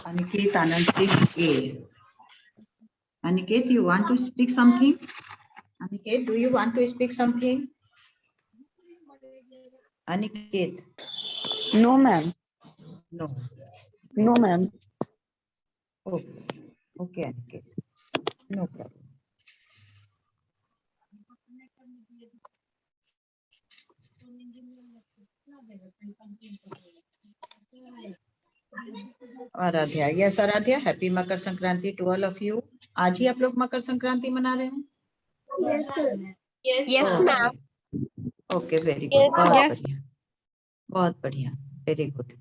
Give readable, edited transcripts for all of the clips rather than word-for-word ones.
Aniket, Anantik, A. Aniket, you want to speak something? Aniket, do you want to speak something? Aniket? No, ma'am. No. No, ma'am. Okay. Okay, Aniket. No problem. Aradhya, yes Aradhya, happy Makar Sankranti to all of you. आज ही आप लोग मकर संक्रांति मना रहे हैं? Yes ma'am. Okay, very good, बहुत बढ़िया, बहुत बढ़िया, very good.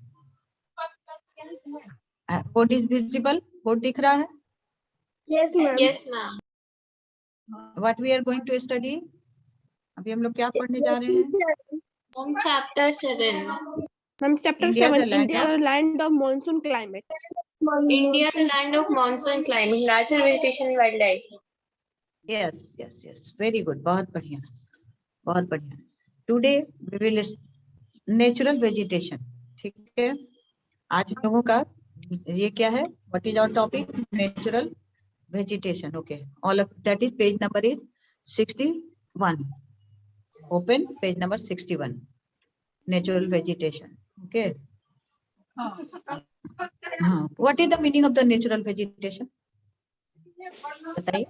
Board is visible? Board दिख रहा है? Yes ma'am. Yes ma'am. What we are going to study? अभी हम लोग क्या पढ़ने जा रहे हैं? Chapter 7। Ma'am chapter 7, India land of monsoon climate. India the land of monsoon climate, natural vegetation, wildlife. Yes yes yes, very good, बहुत बढ़िया, बहुत बढ़िया। Today we will natural vegetation, ठीक है। आज हम लोगों का ये क्या है? What is our topic? Natural vegetation. Okay, all of that is page number is 61. Open page number 61. Natural vegetation. Okay. What is the meaning of the natural vegetation? बताइए।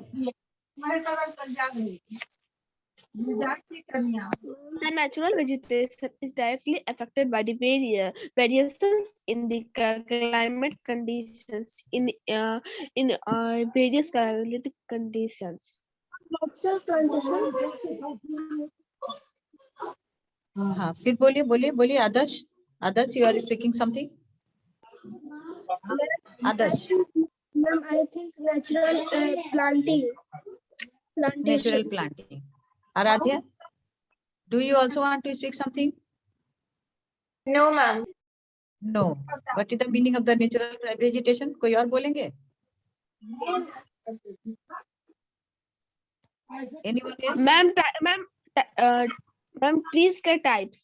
The natural vegetation is directly affected by the variations in the climate conditions in various climatic conditions. हाँ, फिर बोलिए बोलिए बोलिए। आदर्श, आदर्श, you are speaking something? Adarsh. Ma'am, I think natural planting. Natural planting. Aradhya, do you also want to speak something? No ma'am. No. What is the meaning of the natural vegetation? कोई और बोलेंगे? Anyone else? Ma'am trees के types.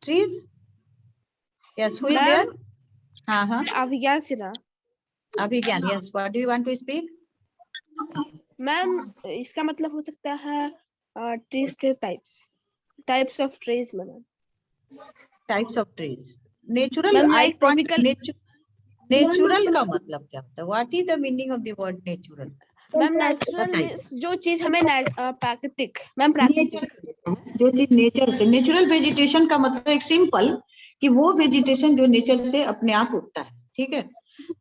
Trees? Yes, who is there? हाँ। अभिज्ञान सिन्हा। अभिज्ञान, yes. What do you want to speak? Ma'am इसका मतलब हो सकता है trees के types of trees ma'am. Types of trees. Natural, like tropical. Natural का मतलब क्या होता है? What is the meaning of the word natural? Ma'am natural जो चीज हमें प्राकृतिक, मैम प्राकृतिक जो चीज नेचर से, नेचुरल वेजिटेशन का मतलब एक सिंपल कि वो वेजिटेशन जो नेचर से अपने आप उगता है, ठीक है।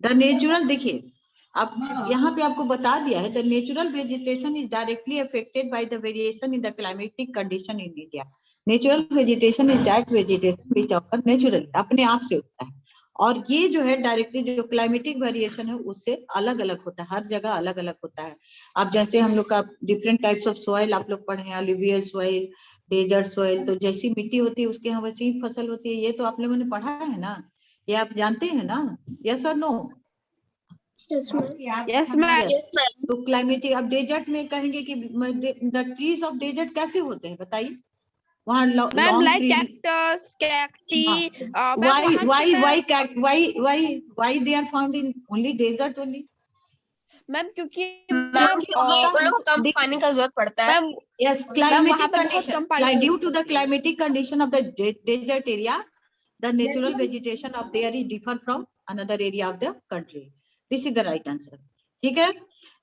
द नेचुरल, देखिए आप यहाँ पे आपको बता दिया है, the natural vegetation is directly affected by the variation in the climatic condition in India. Natural vegetation is that vegetation which occur naturally, अपने आप से उगता है, और ये जो है डायरेक्टली जो क्लाइमेटिक वेरिएशन है उससे अलग अलग होता है, हर जगह अलग अलग होता है। अब जैसे हम लोग का डिफरेंट टाइप्स ऑफ सॉइल आप लोग पढ़े हैं, अलुवियल सॉइल, डेजर्ट सॉइल, तो जैसी मिट्टी होती है उसके यहाँ वैसी ही फसल होती है। ये तो आप लोगों ने पढ़ा है ना, ये आप जानते हैं ना? यस और नो? Yes ma'am. तो क्लाइमेटिक, अब डेजर्ट में कहेंगे कि द ट्रीज ऑफ डेजर्ट कैसे होते हैं बताइए? वहाँ ma'am like cactus, cacti, why they are found in only desert only? Ma'am क्योंकि कम पानी का जरूरत पड़ता है। Yes, climatic condition. Due to the climatic condition of the desert area, the natural vegetation of there is different from another area of the country. This is the right answer. ठीक है?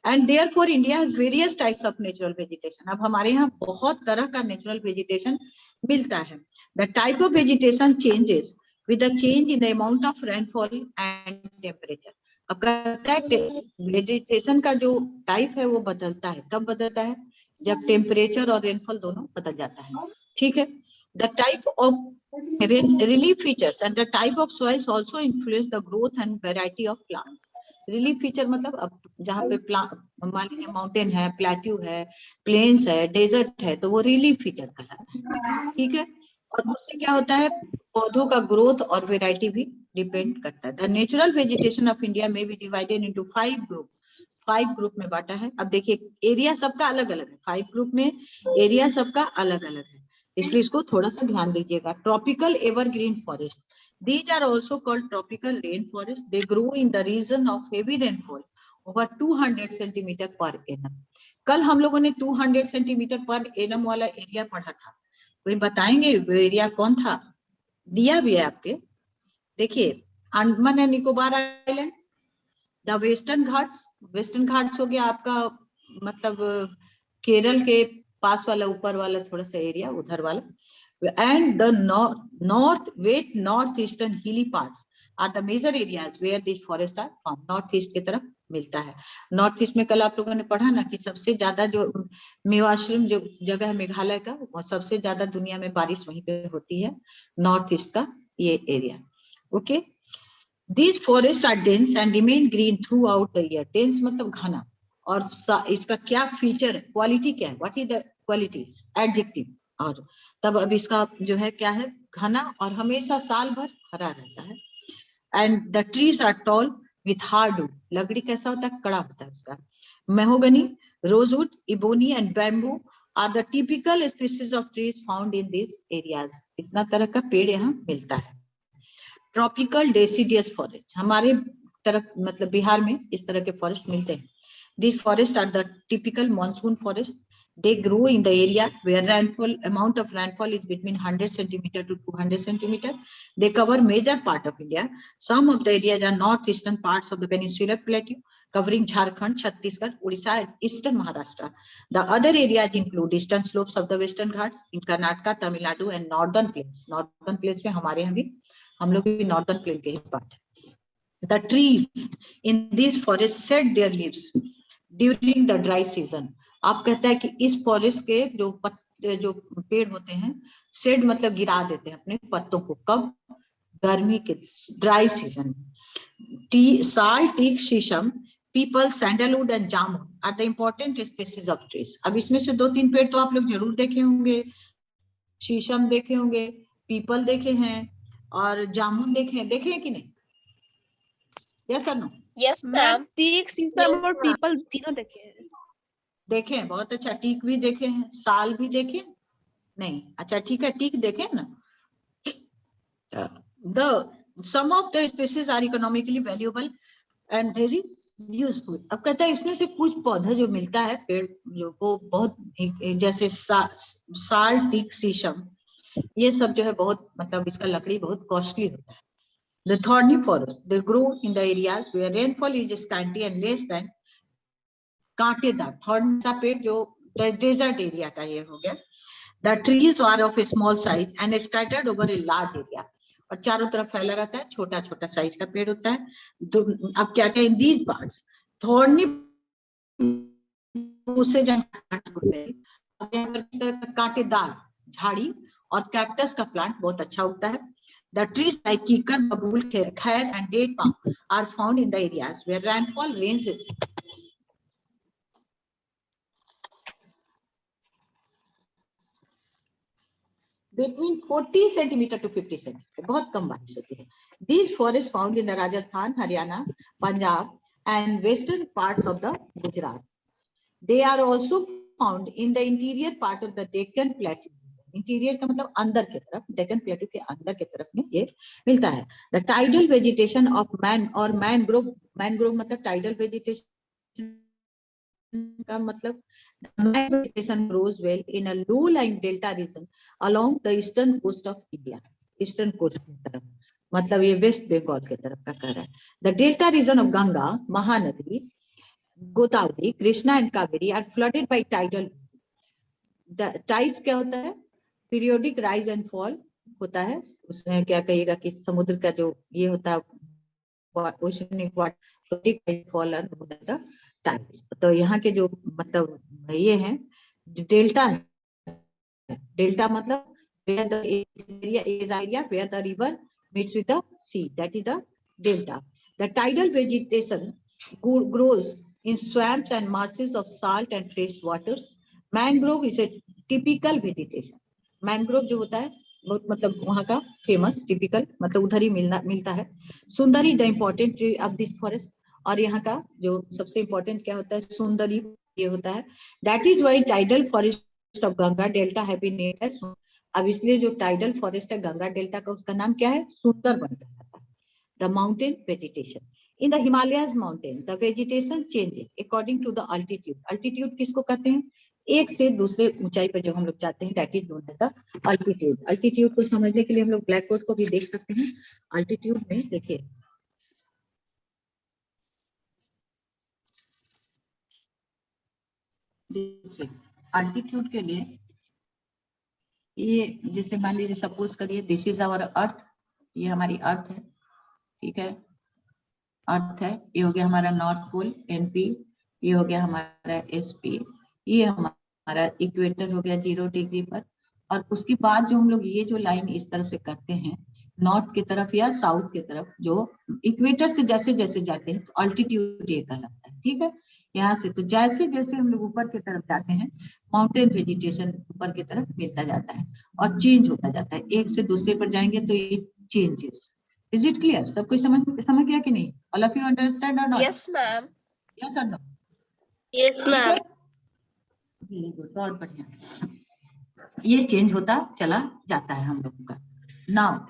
And therefore India has various types of natural vegetation. अब हमारे यहाँ बहुत तरह का natural vegetation मिलता है. The type of vegetation changes with the change in the amount of rainfall and temperature. अब कहता है वेजिटेशन का जो टाइप है वो बदलता है। कब बदलता है? जब टेम्परेचर और रेनफॉल दोनों बदल जाता है, ठीक है। The type of relief features and the type of soils also influence the growth and variety of plant. Relief feature मतलब अब जहाँ पे मान लीजिए माउंटेन है, प्लेट्यू है, प्लेन्स है, डेजर्ट है, तो वो रिलीफ फीचर कहलाता है, ठीक है। और उससे क्या होता है, पौधों का ग्रोथ और वेराइटी भी डिपेंड करता है। The natural vegetation of India may be divided into 5 group. 5 group में बांटा है। अब देखिए एरिया सबका अलग अलग है, 5 ग्रुप में एरिया सबका अलग अलग है, इसलिए इसको थोड़ा सा ध्यान दीजिएगा। Tropical evergreen forest, These are also called tropical rainforest. They grow in the region of heavy rainfall over 200 centimeter per annum. कल हम लोगों ने 200 सेंटीमीटर पर एनम वाला एरिया पढ़ा था, कोई बताएंगे वो एरिया कौन था? दिया भी है आपके, देखिए Andaman and Nicobar island, the western Ghats हो गया आपका, मतलब केरल के पास वाला ऊपर वाला थोड़ा सा एरिया उधर वाला, and the northeastern hilly parts are the major areas where these forests are found. North east की तरफ मिलता है। नॉर्थ ईस्ट में कल आप लोगों ने पढ़ा ना कि सबसे ज्यादा जो मेवाश्रम जो जगह है मेघालय का, वो सबसे ज्यादा दुनिया में बारिश वहीं पे होती है, नॉर्थ ईस्ट का ये area. Okay, these forests are dense and remain green throughout the year. dense मतलब घना, और इसका क्या फीचर है, क्वालिटी क्या है, what is the qualities, adjective, और तब अब इसका जो है क्या है, घना और हमेशा साल भर हरा रहता है। And the trees are tall with hardwood, लकड़ी कैसा होता है, कड़ा होता है उसका। Mahogany, rosewood, ebony and bamboo are the typical species of trees found in this areas. इतना तरह का पेड़ यहाँ मिलता है। ट्रॉपिकल डेसिडियस फॉरेस्ट, हमारे तरफ मतलब बिहार में इस तरह के फॉरेस्ट मिलते हैं। These forests are the typical monsoon forest. They grow in the area where amount of rainfall is between 100 centimeter to 200 centimeter. They cover major part of India. Some of the areas are northeastern parts of the peninsular plateau, covering Jharkhand, Chhattisgarh, Odisha, and eastern Maharashtra. The other areas include eastern slopes of the Western Ghats in Karnataka, Tamil Nadu, and northern plains. Northern plains में हमारे यहाँ भी, हम लोग भी northern plain के ही part है। The trees in these forests shed their leaves during the dry season. आप कहता है कि इस फॉरेस्ट के जो पेड़ होते हैं, शेड मतलब गिरा देते हैं अपने पत्तों को, कब, गर्मी के ड्राई सीजन में। Sal, teak, sheesham, peepal, sandalwood and jamun are the important species of trees. अब इसमें से 2-3 पेड़ तो आप लोग जरूर देखे होंगे, शीशम देखे होंगे, पीपल देखे हैं और जामुन देखे हैं कि नहीं? Yes sir no? Yes, मैं ma'am. टीक, शीशम और पीपल तीनों देखे हैं। देखे हैं, बहुत अच्छा। टीक भी देखे हैं, साल भी देखे नहीं? अच्छा ठीक है, टीक देखे ना। some of the species are economically valuable and very useful. अब कहता है इसमें से कुछ पौधा जो मिलता है, पेड़ जो, वो बहुत जैसे साल, टीक, शीशम, ये सब जो है बहुत मतलब इसका लकड़ी बहुत कॉस्टली होता है। The thorny forest, they grow in the areas where rainfall is scanty and less than कांटेदार। थॉर्न सा पेड़ जो डेजर्ट एरिया का ये हो गया। The trees are of a small size and scattered over a large area, और चारों तरफ फैला रहता है, छोटा छोटा साइज का पेड़ होता है। अब क्या क्या इन these parts, thorny bushes and कांटेदार झाड़ी और कैक्टस का प्लांट बहुत अच्छा उगता है। The trees like kikar, babool, khair and date palm are found in the areas where rainfall ranges between 40 centimeter to 50 centimeter, बहुत कम बारिश होती है। These forests found in the Rajasthan, Haryana, Punjab and western parts of the Gujarat. They are also found in the interior part of the Deccan Plateau. Interior का मतलब अंदर की तरफ, डेक्कन प्लेटू के अंदर की तरफ में ये मिलता है। The tidal vegetation of man और मैनग्रोव, मैनग्रोव मतलब टाइडल वेजिटेशन का मतलब vegetation grows well in a low-lying delta region along the eastern coast of India. Eastern coast की तरफ, मतलब ये वेस्ट बंगाल की तरफ का कह रहा है। The delta region of Ganga, Mahanadi, Godavari, Krishna and Kaveri are flooded by tidal. Tides क्या होता है? पीरियोडिक राइज एंड फॉल होता है। उसमें क्या कहिएगा कि समुद्र का जो ये होता है ओशनिक वाटर फॉल होता है टाइड्स। तो यहाँ के जो मतलब ये है डेल्टा है, डेल्टा मतलब where the area where the river meets with the sea, that is the delta. The tidal vegetation grows in swamps and marshes of salt and fresh waters. Mangrove is a typical vegetation. Mangrove जो होता है बहुत मतलब वहाँ का famous, typical मतलब उधर ही मिलता है। सुंदरी the important tree of this forest, और यहाँ का जो सबसे इम्पोर्टेंट क्या होता है, सुंदरी ये होता है। That is why tidal forest of Ganga delta have been named as अब इसलिए जो टाइडल फॉरेस्ट है गंगा डेल्टा का, उसका नाम क्या है? सुंदरबन कहलाता है। The mountain vegetation in the Himalayas mountain, the vegetation changes according to the altitude. Altitude किसको कहते हैं? एक से दूसरे ऊंचाई पर जो हम लोग जाते हैं, that is known as the altitude. Altitude को समझने के लिए हम लोग ब्लैक बोर्ड को भी देख सकते हैं। अल्टीट्यूड में देखिए, अल्टीट्यूड के लिए ये जैसे मान लीजिए सपोज करिए दिस इज आवर अर्थ, ये हमारी अर्थ है, ठीक है, अर्थ है, ये हो गया हमारा नॉर्थ पोल NP, ये हो गया हमारा SP, ये हमारा इक्वेटर हो गया 0 डिग्री पर। और उसके बाद जो हम लोग ये जो लाइन इस तरह से करते हैं नॉर्थ की तरफ या साउथ की तरफ, जो इक्वेटर से जैसे जैसे जाते हैं तो अल्टीट्यूड ये कहलाता है, ठीक है। यहाँ से तो जैसे जैसे हम लोग ऊपर की तरफ जाते हैं माउंटेन वेजिटेशन ऊपर की तरफ मिलता जाता है और चेंज होता जाता है, एक से दूसरे पर जाएंगे तो ये चेंजेस। Is it clear? सब कुछ समझ गया कि नहीं? ऑल ऑफ यू अंडरस्टैंड और नॉट? Yes, ma'am. यस और no? Yes, ma'am. Very good, बहुत बढ़िया। ये चेंज होता चला जाता है हम लोगों का। नाउ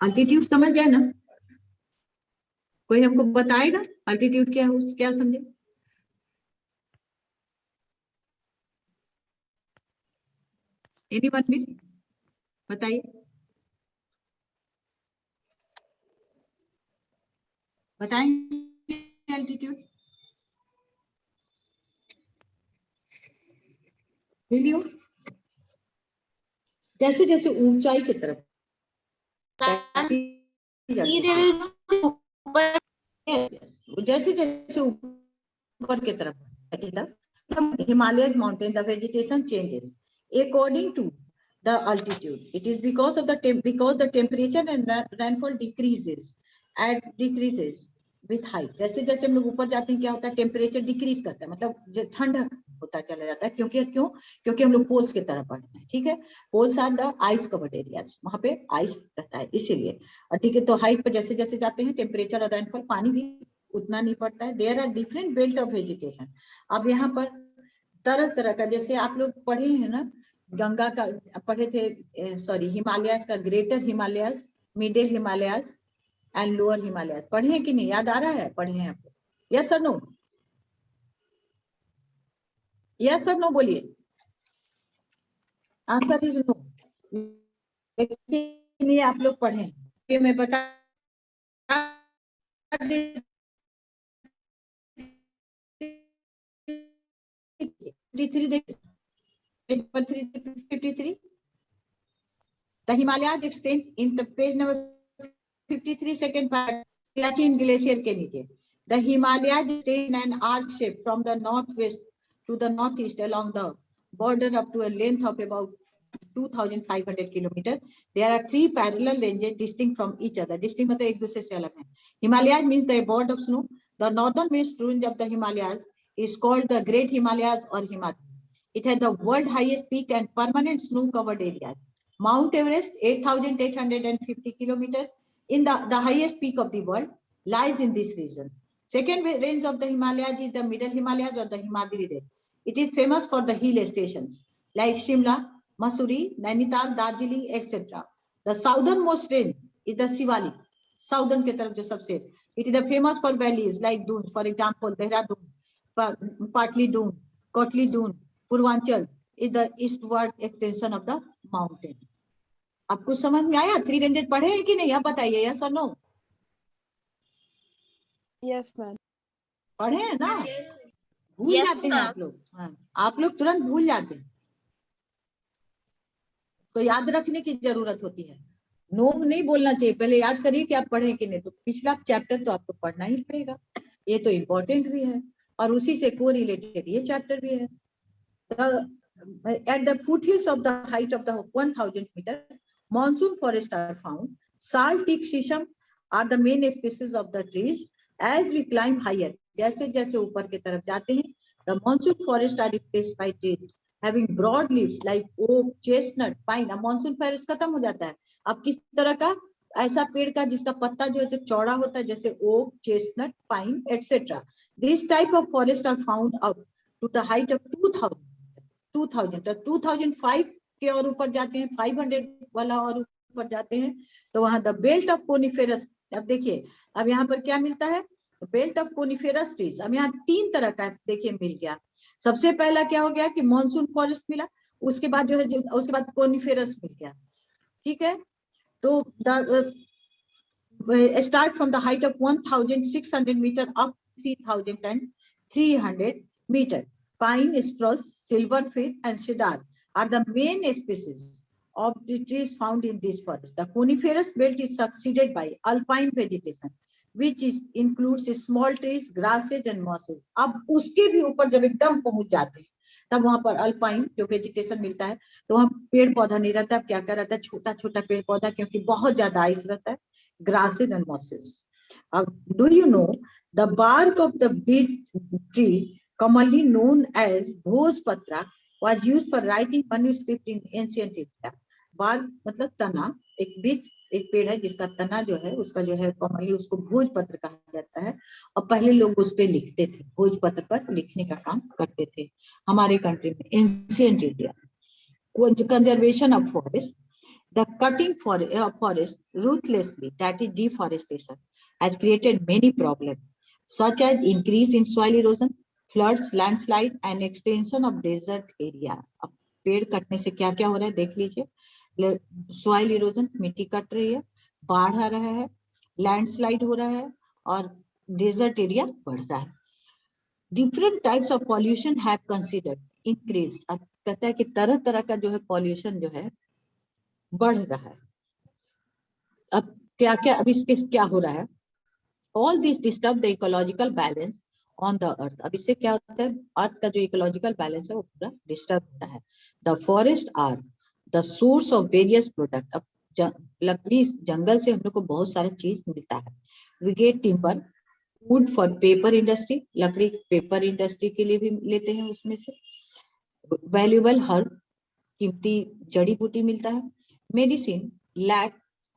अल्टीट्यूड समझ गए ना? कोई हमको बताएगा अल्टीट्यूड क्या हो, क्या समझे? एनीवन भी बताइए, बताएंगे अल्टीट्यूड? वीडियो जैसे जैसे ऊंचाई की तरफ जैसे जैसे ऊपर की तरफ Himalayas mountain, the vegetation changes according to the altitude. It is because of the temperature and rainfall decreases with height. जैसे जैसे हम लोग ऊपर जाते हैं क्या होता है? टेम्परेचर डिक्रीज करता है, मतलब ठंडा होता चला जाता है। क्योंकि हम लोग पोल्स की तरफ बढ़ते हैं, ठीक है। Poles are the ice covered areas, वहां पे आइस रहता है इसीलिए। और ठीक है, तो हाइट पर जैसे जैसे जाते हैं टेम्परेचर और रेनफॉल, पानी भी उतना नहीं पड़ता है। There are different belt of vegetation. अब यहाँ पर तरह तरह का, जैसे आप लोग पढ़े हैं ना, गंगा का पढ़े थे, सॉरी हिमालयाज का, greater Himalayas, middle Himalayas and lower Himalayas पढ़े हैं कि नहीं? याद आ रहा है? पढ़े हैं आपको? यस और नो? यस और नो बोलिए। Answer is no. लेकिन आप लोग पढ़े, ये मैं बता The Himalayas extend in the page number 53 second part, Siachen glacier के नीचे. The Himalayas extend an arc shape from the northwest to the northeast along the border up to a length of about 2,500 kilometers. There are 3 parallel ranges distinct from each other. Distinct मतलब एक दूसरे से अलग है. Himalayas means the abode of snow. The northernmost range of the Himalayas is called the Great Himalayas or Himalaya. It has the world highest peak and permanent snow-covered areas. Mount Everest, 8,850 kilometers, in the highest peak of the world, lies in this region. Second range of the Himalayas is the Middle Himalayas or the Himadri range. It is famous for the hill stations like Shimla, Mussoorie, Nainital, Darjeeling, etc. The southernmost range is the Shivalik. Southern के तरफ जो सबसे, it is famous for valleys like dunes, for example, Dehradun, Patli Dune, Kotli Dune, Purvanchal is the eastward extension of the mountain. आपको समझ में आया? 3 ranges पढ़े हैं कि नहीं? आप बताइए, यस और नो? Yes ma'am. पढ़े हैं ना? भूल जाते हैं आप लोग। हाँ, आप लोग तुरंत भूल जाते हैं, तो याद रखने की जरूरत होती है। नो नहीं बोलना चाहिए, पहले याद करिए कि आप पढ़े कि नहीं। तो पिछला चैप्टर तो आपको पढ़ना ही पड़ेगा, ये तो इम्पोर्टेंट भी है और उसी से को रिलेटेड ये चैप्टर भी है। At the foothills of the height of the 1,000 meters, monsoon forests are found. Sal, teak, shisham are the main species of the trees. As we climb higher, जैसे जैसे ऊपर की तरफ जाते हैं, the monsoon forests are replaced by trees having broad leaves like oak, chestnut, pine. अब monsoon forest खत्म हो जाता है, अब किस तरह का ऐसा पेड़ का जिसका पत्ता जो है तो चौड़ा होता है, जैसे oak, chestnut, pine etcetera. This type of forest are found up to the height of 2000 तो 2005 के और ऊपर जाते हैं, 500 वाला और ऊपर जाते हैं, तो वहां द बेल्ट ऑफ कोनिफेरस. अब देखिए अब यहाँ पर क्या मिलता है, बेल्ट ऑफ कोनिफेरस ट्रीज. अब यहाँ 3 तरह का देखिए मिल गया. सबसे पहला क्या हो गया कि मॉनसून फॉरेस्ट मिला, उसके बाद जो है उसके बाद कोनिफेरस मिल गया. ठीक है, तो start from the height of 1600 meter up 3300 meter. Pine, spruce, silverfir and cedar are the main species of the trees found in this forest. The coniferous belt is succeeded by alpine vegetation, which includes small trees, grasses and mosses. अब उसके भी ऊपर जब एकदम पहुंच जाते हैं तब वहां पर अल्पाइन जो वेजिटेशन मिलता है, तो वहां पेड़ पौधा नहीं रहता. अब क्या रहता है, छोटा छोटा पेड़ पौधा, क्योंकि बहुत ज्यादा आइस रहता है, grasses and mosses. Do you know the bark of the beech tree, commonly known as bhojpatra, was used for writing manuscript in ancient India. bark मतलब तना, एक पेड़ है जिसका तना जो है उसका जो है कॉमनली उसको भोजपत्र कहा जाता है, और पहले लोग उस पे लिखते थे, भोजपत्र पर लिखने का काम करते थे हमारे कंट्री में, ancient India. Conservation of forest. The cutting forest ruthlessly, that is deforestation, has created many problems, such as increase in soil erosion, floods, landslide, and extension of desert area. अब पेड़ कटने से क्या क्या हो रहा है देख लीजिए. Soil erosion, मिट्टी कट रही है, बाढ़ आ रहा है, लैंडस्लाइड हो रहा है, और डेजर्ट एरिया बढ़ रहा है. Different types of pollution have considered increased. अब कहता है कि तरह तरह का जो है पॉल्यूशन जो है बढ़ रहा है. अब क्या क्या अब इसके क्या हो रहा है, all this disturb the ecological balance on the earth. अब इससे क्या होता है, अर्थ का जो इकोलॉजिकल बैलेंस है वो पूरा डिस्टर्ब होता है. The forest are the source of various product. अब लकड़ी जंगल से हम लोग को बहुत सारे चीज मिलता है. We get timber, wood for paper industry, लकड़ी पेपर इंडस्ट्री के लिए भी लेते हैं उसमें से. वैल्यूएबल हर्ब, कीमती जड़ी बूटी मिलता है. Medicine, lac,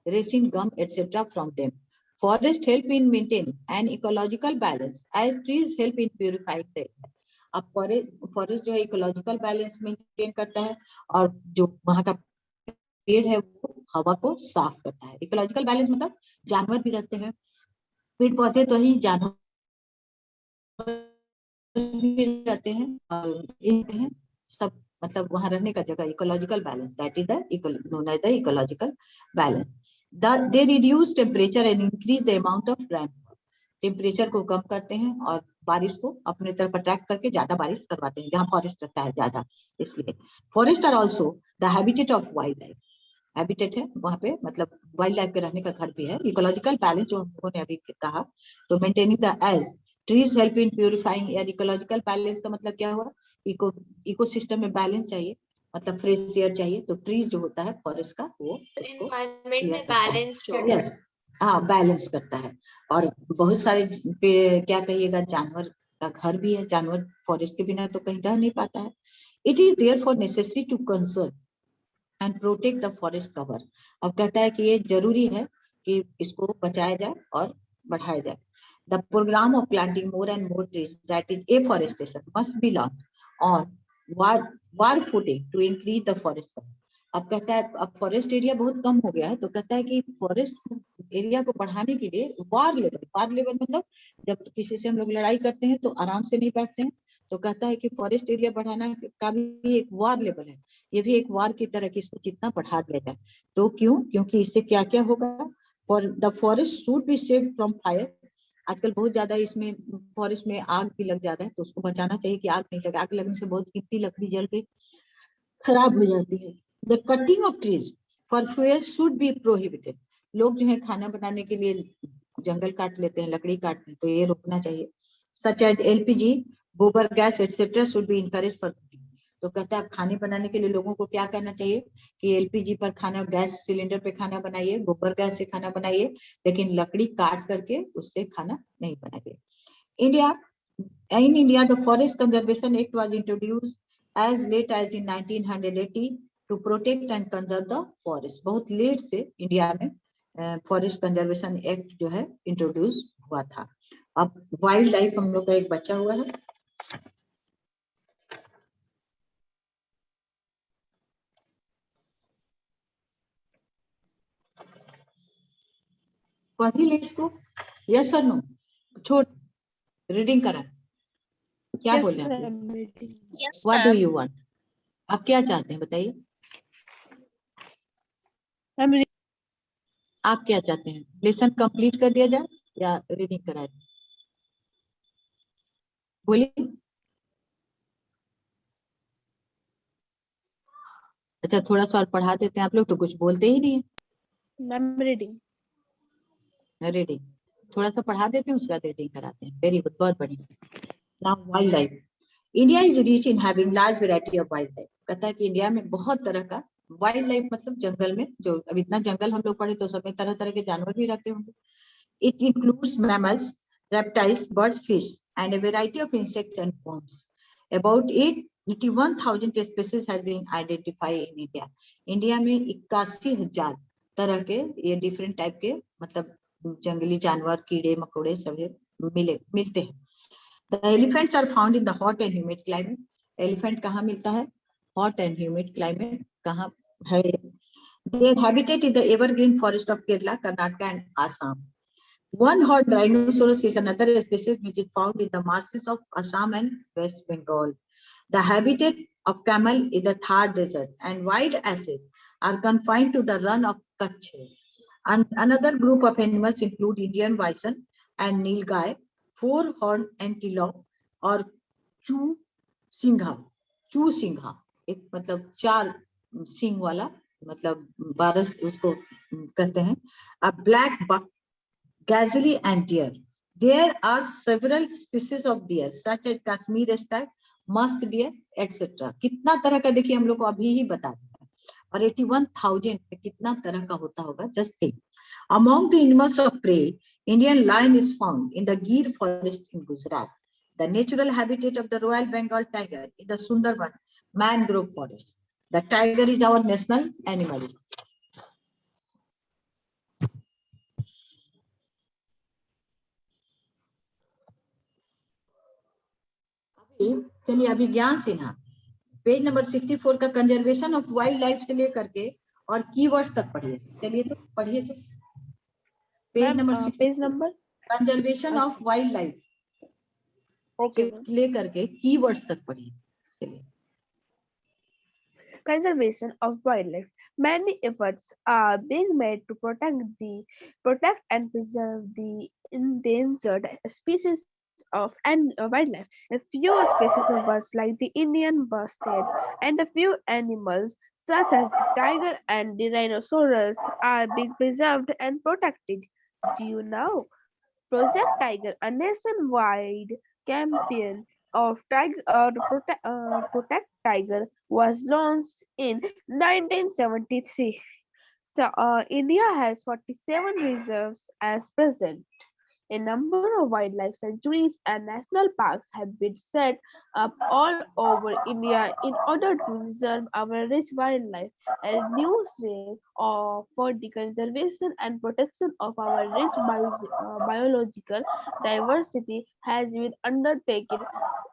resin, gum, etc. from them. Forest help in maintaining an ecological balance as trees help in purifying the air. अब फॉरेस्ट जो है इकोलॉजिकल बैलेंस मेंटेन करता है, और जो वहाँ का पेड़ है वो हवा को साफ करता है. इकोलॉजिकल बैलेंस मतलब जानवर भी रहते हैं, पेड़ पौधे तो ही जानवर भी रहते हैं, और सब मतलब वहां रहने का जगह ecological balance, that is the known as the ecological balance. They reduce temperature and increase the amount of rainfall. Temperature को कम करते हैं और बारिश को अपने तरफ अट्रैक्ट करके ज्यादा बारिश करवाते हैं जहाँ फॉरेस्ट रहता है ज्यादा. इसलिए forest are also the habitat of wild life. Habitat है वहाँ पे, मतलब वाइल्ड लाइफ के रहने का घर भी है. इकोलॉजिकल बैलेंस जो हम लोगों ने अभी कहा, तो maintaining the age trees help in purifying air. Ecological balance का मतलब क्या हुआ, इकोसिस्टम में बैलेंस चाहिए, मतलब फ्रेश एयर चाहिए, तो ट्रीज जो होता है फॉरेस्ट का वो एनवायरनमेंट में बैलेंस हाँ बैलेंस करता है. और बहुत सारे क्या कहिएगा, जानवर का घर भी है. जानवर फॉरेस्ट के बिना तो कहीं रह नहीं पाता है. It is therefore necessary to conserve and protect the forest cover. अब कहता है कि ये जरूरी है कि इसको बचाया जाए और बढ़ाया जाए. The program of planting more and more trees, that is afforestation, must be launched on war footing to increase the forest cover. अब कहता है अब फॉरेस्ट एरिया बहुत कम हो गया है, तो कहता है कि फॉरेस्ट एरिया को बढ़ाने के लिए वार लेवल मतलब जब किसी से हम लोग लड़ाई करते हैं तो आराम से नहीं बैठते हैं, तो कहता है कि फॉरेस्ट एरिया बढ़ाना का भी एक वार लेवल है. ये भी एक वार की तरह की, इसको जितना बढ़ा दिया जाए. तो क्यों, क्योंकि इससे क्या क्या होगा, for the forest should be saved from fire. आजकल बहुत ज्यादा इसमें फॉरेस्ट में आग भी लग जा रहा है, तो उसको बचाना चाहिए कि आग नहीं लगे. आग लगने से बहुत कीमती लकड़ी जल के खराब हो जाती है. The cutting of trees for fuel should be prohibited. लोग जो है खाना बनाने के लिए जंगल काट लेते हैं, लकड़ी काटते हैं, तो ये रोकना चाहिए. सच एज एलपीजी, गोबर gas etcetera should be encourage for cooking. तो कहता है खाने बनाने के लिए लोगों को क्या करना चाहिए कि एलपीजी पर खाना, गैस सिलेंडर पे खाना बनाइए, गोबर गैस से खाना बनाइए, लेकिन लकड़ी काट करके उससे खाना नहीं बनाइए. In India, the Forest Conservation Act was introduced as late as in 1980 to protect and conserve the forest. बहुत लेट से इंडिया में फॉरेस्ट कंजर्वेशन एक्ट जो है इंट्रोड्यूस हुआ था। अब वाइल्ड लाइफ हम लोग का एक बच्चा हुआ है, पढ़ी ले इसको, यस और नो, छोड़ रीडिंग करा, क्या Yes, बोल रहे हैं आप? ma'am, reading. Yes, what do ma'am. You want, आप क्या चाहते हैं बताइए, Ma'am, आप क्या चाहते हैं, लेसन कंप्लीट कर दिया जाए या रीडिंग कराए, बोलिए। अच्छा थोड़ा सा और पढ़ा देते हैं, आप लोग तो कुछ बोलते ही नहीं ma'am, reading. है। रीडिंग थोड़ा सा पढ़ा देते हैं, उसके बाद रीडिंग कराते हैं। वेरी गुड, बहुत बढ़िया। Now wild life, India is rich in having large variety of wild life. कहता है कि इंडिया में बहुत तरह का वाइल्ड लाइफ, मतलब जंगल में जो, अब इतना जंगल हम लोग पढ़े तो सब में तरह तरह के जानवर भी रहते होंगे। It includes mammals, reptiles, birds, fish, and a variety of insects and worms. About 81,000 species have been identified in India. India में 81,000 तरह के ये डिफरेंट टाइप के मतलब जंगली जानवर, कीड़े मकोड़े सभी मिलते हैं। The elephants are found in the hot and humid climate. Elephant कहाँ मिलता है? Hot and humid climate कहाँ है? Their habitat is the evergreen forest of Kerala, Karnataka, and Assam. One-horned rhinoceros is another species which is found in the marshes of Assam and West Bengal. The habitat of camel is the Thar Desert, and wild asses are confined to the run of Kutch. And another group of animals include Indian bison and nilgai, four-horned antelope और चू सिंघा एक मतलब 4 सिंग वाला, मतलब 12 उसको कहते हैं। A black buck, gazelle and deer. There are several species of deer such as Kashmir stag, musk deer, etc. कितना तरह का देखिए हम लोग को अभी ही बता दिया, और 81,000 में कितना तरह का होता होगा, just think. Among the animals of prey, Indian lion is found in the Gir forest in Gujarat. The natural habitat of the Royal Bengal tiger is the Sundarban mangrove forest. The tiger is our national animal. चलिए अभिज्ञान Sinha, page number 64 का conservation of wild life से लेकर के और keywords तक पढ़िए। चलिए तो पढ़िए तो page number page number conservation of wild life okay लेकर के कीवर्ड्स तक पढ़िए। चलिए conservation of wildlife. Many efforts are being made to protect and preserve the endangered species of wildlife. A few species of birds like the Indian bustard and a few animals such as the tiger and the rhinoceros are being preserved and protected. Do you know? Project Tiger, a nationwide campaign of Protect Tiger, was launched in 1973. So, India has 47 reserves as present. A number of wildlife sanctuaries and national parks have been set up all over India in order to preserve our rich wildlife. A new strain for the conservation and protection of our rich biological diversity has been undertaken.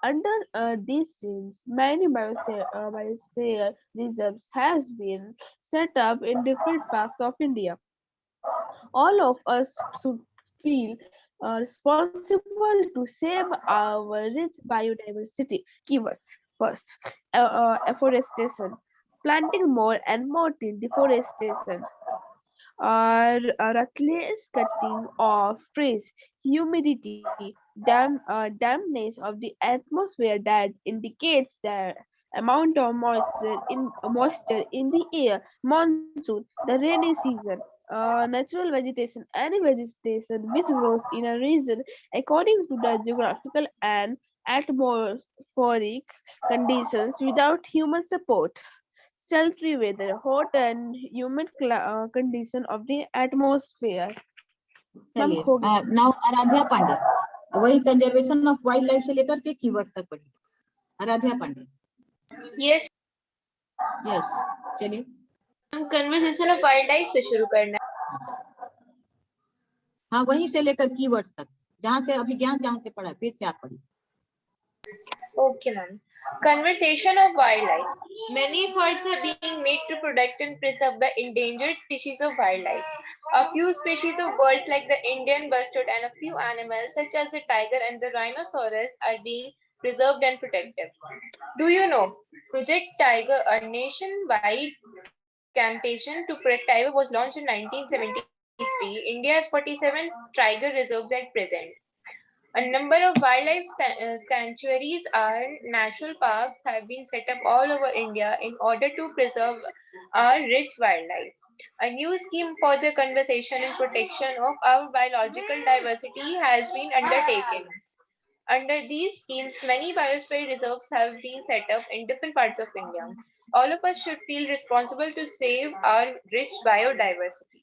Under these schemes, many biosphere reserves has been set up in different parts of India. All of us should feel responsible to save our rich biodiversity. Keywords first, afforestation, planting more and more deforestation, reckless cutting of trees, humidity, dampness of the atmosphere that indicates the amount of moisture in the air, monsoon, the rainy season, natural vegetation, any vegetation which grows in a region according to the geographical and atmospheric conditions without human support. Sultry weather, hot and humid condition of the atmosphere. Ma'am चलिए हो गया now Aaradhya Pandey, वही conservation of wild life से लेकर के keywords तक पढ़िए। Aaradhya Pandey, Yes, yes चलिए। conversation of wildlife से शुरू करना है। हाँ, वहीं से लेकर कीवर्ड्स तक, जहाँ से अभिज्ञान जहाँ से पढ़ा, फिर से आप पढ़िए। Okay, ma'am. Conservation of wildlife. Many efforts are being made to protect and preserve the endangered species of wildlife. A few species of birds like the Indian bustard and a few animals such as the tiger and the rhinoceros are being preserved and protected. Do you know Project Tiger, a nationwide campaign to protect tiger, was launched in 1973. India has 47 tiger reserves at present. A number of wildlife sanctuaries and natural parks have been set up all over India in order to preserve our rich wildlife. A new scheme for the conservation and protection of our biological diversity has been undertaken. Under these schemes, many biosphere reserves have been set up in different parts of India. All of us should feel responsible to save our rich biodiversity.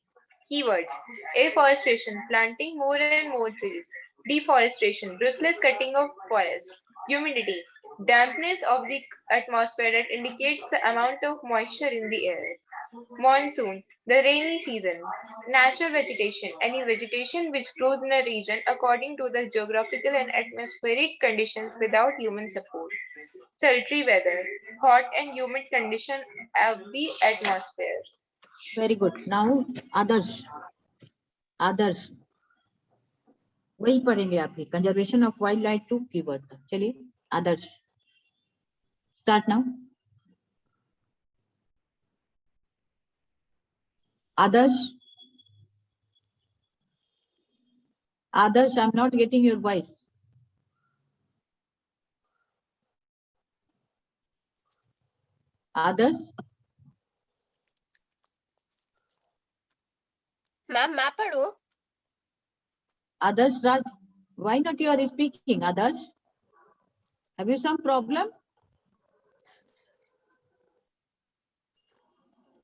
Keywords: afforestation, planting more and more trees; deforestation, ruthless cutting of forests; humidity, dampness of the atmosphere that indicates the amount of moisture in the air; monsoon, the rainy season; natural vegetation, any vegetation which grows in a region according to the geographical and atmospheric conditions without human support; sultry weather, hot and humid condition of the atmosphere. Very good. Now others, others वही पढ़ेंगे आपके conservation of wild life to keyword तक। चलिए others start now. others, others, I'm not getting your voice. others, ma'am मैं पढ़ूं? others, Raj, why not you are speaking? others, have you some problem?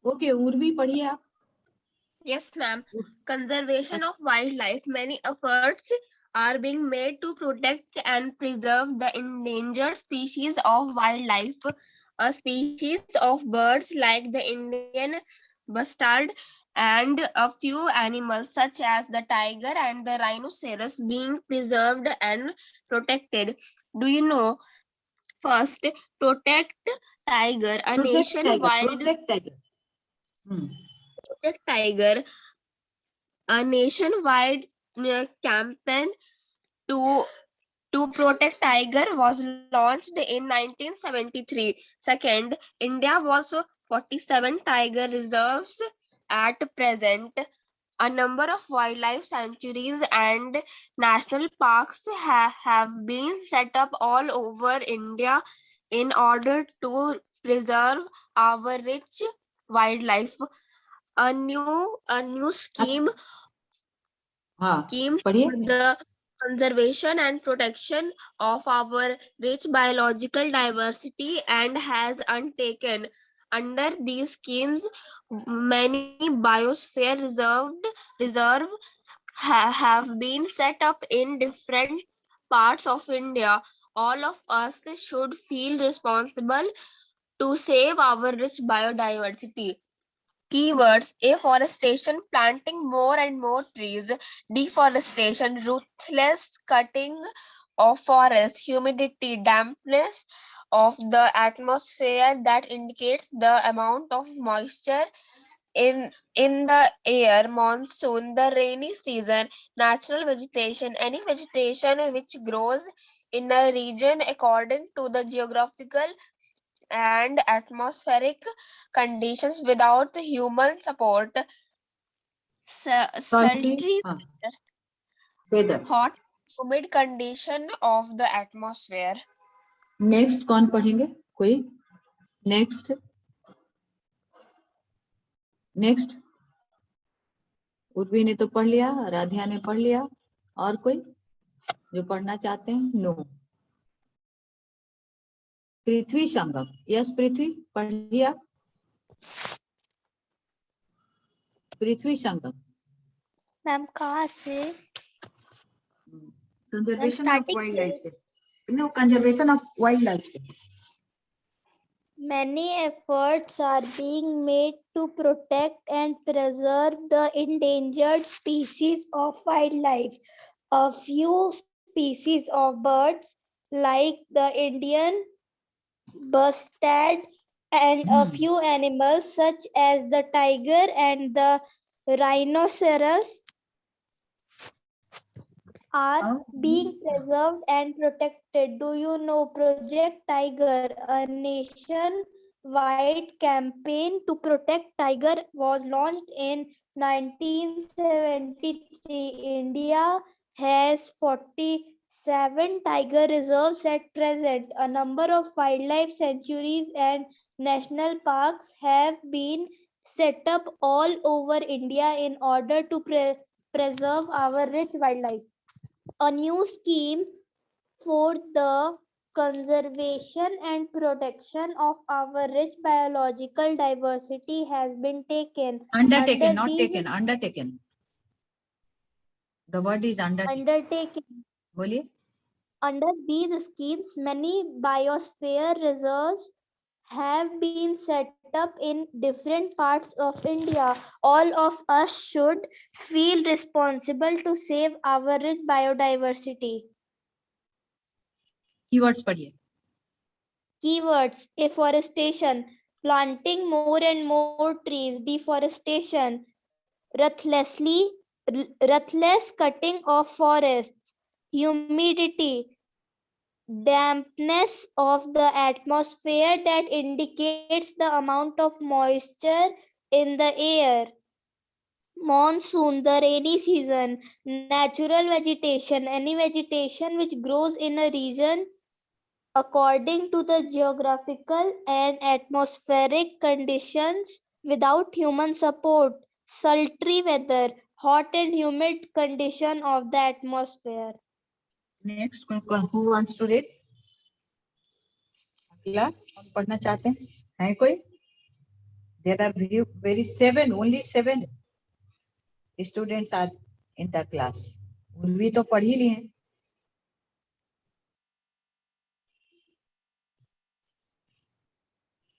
Okay, Urvi पढ़िए आप। Yes, ma'am. Conservation of wildlife. Many efforts are being made to protect and preserve the endangered species of wildlife. A species of birds like the Indian bustard and a few animals such as the tiger and the rhinoceros being preserved and protected. Do you know? First, protect tiger, a nationwide protect tiger. Protect Tiger, a nationwide campaign to protect tiger was launched in 1973. Second, India was 47 tiger reserves at present. A number of wildlife sanctuaries and national parks have been set up all over India in order to preserve our rich wildlife. A new scheme हाँ, scheme पढ़िए। for the conservation and protection of our rich biological diversity and has undertaken. Under these schemes, many biosphere reserve have been set up in different parts of India. All of us should feel responsible to save our rich biodiversity. Keywords: afforestation, planting more and more trees; deforestation, ruthless cutting of forests; humidity, dampness of the atmosphere that indicates the amount of moisture in the air; monsoon, the rainy season; natural vegetation, any vegetation which grows in a region according to the geographical and atmospheric conditions without human support; sultry हाँ, weather. hot humid condition of the atmosphere. Next कौन पढ़ेंगे? कोई next? Next Urvi ने तो पढ़ लिया, राधिया ने पढ़ लिया, और कोई जो पढ़ना चाहते हैं? नो। पृथ्वी संगम, यस पृथ्वी पढ़ लिया। पृथ्वी संगम मैम कहाँ से? कंजर्वेशन ऑफ वाइल्ड लाइफ से। No, conservation of wild life से। Many efforts are being made to protect and preserve the endangered species of wildlife. A few species of birds, like the Indian bustard, and a few animals such as the tiger and the rhinoceros are being preserved and protected. Do you know Project Tiger, a nationwide campaign to protect tiger, was launched in 1973. India has 47 tiger reserves at present. A number of wildlife sanctuaries and national parks have been set up all over India in order to preserve our rich wildlife. A new scheme for the conservation and protection of our rich biological diversity has been taken. Undertaken, not these taken, undertaken. The word is undertaken. undertaken. Boliye. Under these schemes, many biosphere reserves have been set up in different parts of India. All of us should feel responsible to save our rich biodiversity. Keywords पढ़िए. Keywords: afforestation, planting more and more trees; deforestation, ruthless cutting of forests; humidity, dampness of the atmosphere that indicates the amount of moisture in the air; monsoon, the rainy season; natural vegetation, any vegetation which grows in a region according to the geographical and atmospheric conditions without human support; sultry weather, hot and humid condition of the atmosphere. Next, who wants to read? अगला कौन पढ़ना चाहते हैं? है कोई? There are only seven students are in the class. Urvi तो पढ़ ही ली हैं.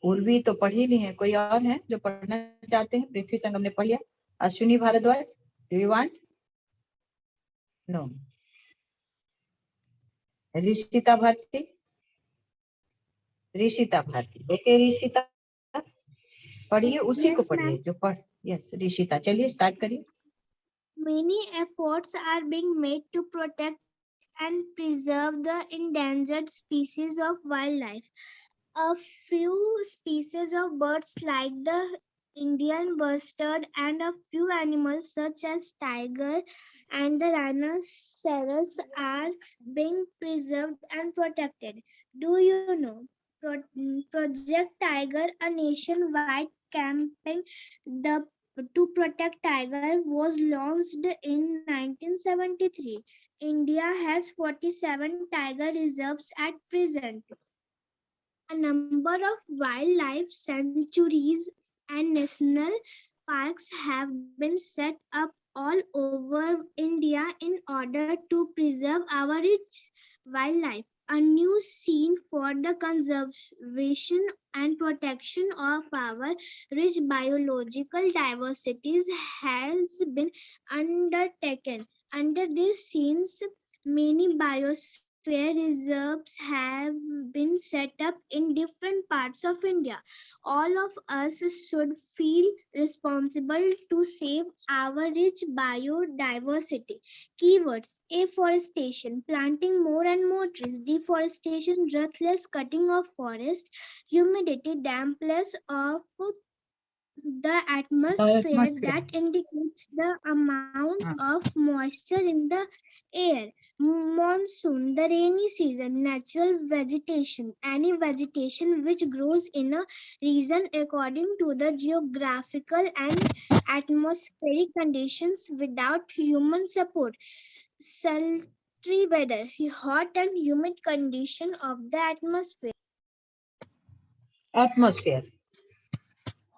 उर्वी तो पढ़ ही ली हैं. कोई और है जो पढ़ना चाहते हैं? पृथ्वी संगम ने पढ़ लिया. Ashwini Bhardwaj, do you want? No. Rishita Bharti. Okay Rishita पढ़िए, उसी को पढ़िए जो पढ़. यस ऋषिता, चलिए स्टार्ट करिए. Many efforts are being made to protect and preserve the endangered species of wildlife. A few species of birds like the Indian bustard and a few animals such as tiger and the rhinoceros are being preserved and protected. Do you know Project Tiger, a nationwide campaign to protect tiger, was launched in 1973. India has 47 tiger reserves at present. A number of wildlife sanctuaries and national parks have been set up all over India in order to preserve our rich wildlife. A new scene for the conservation and protection of our rich biological diversities has been undertaken. Under these scenes, many biosphere reserves have been set up in different parts of India. All of us should feel responsible to save our rich biodiversity. Keywords: afforestation, planting more and more trees; deforestation, ruthless cutting of forest; humidity, dampness of the atmosphere that indicates the amount of moisture in the air; monsoon, the rainy season; natural vegetation, any vegetation which grows in a region according to the geographical and atmospheric conditions without human support; sultry weather, hot and humid condition of the atmosphere.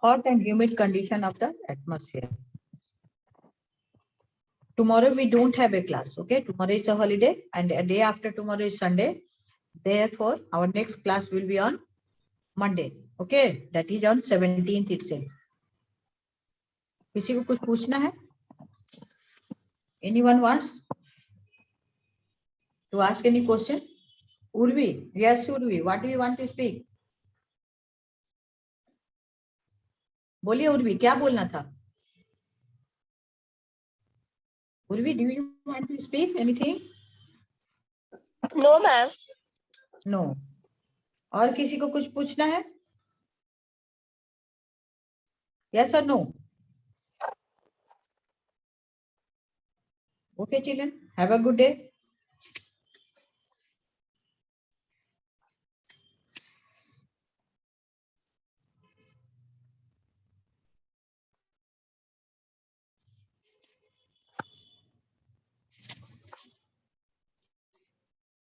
Hot and humid condition of the atmosphere. Tomorrow we don't have a class. Okay, tomorrow is a holiday and a day after tomorrow is Sunday. Therefore, our next class will be on Monday. Okay, that is on 17th itself. किसी को कुछ पूछना है? Anyone wants to ask any question? Urvi, yes, Urvi, what do you want to speak? बोलिए उर्वी, क्या बोलना था? Urvi, do you want to speak anything? No, ma'am. No. और किसी को कुछ पूछना है? Yes or no? Okay, children. Have a good day.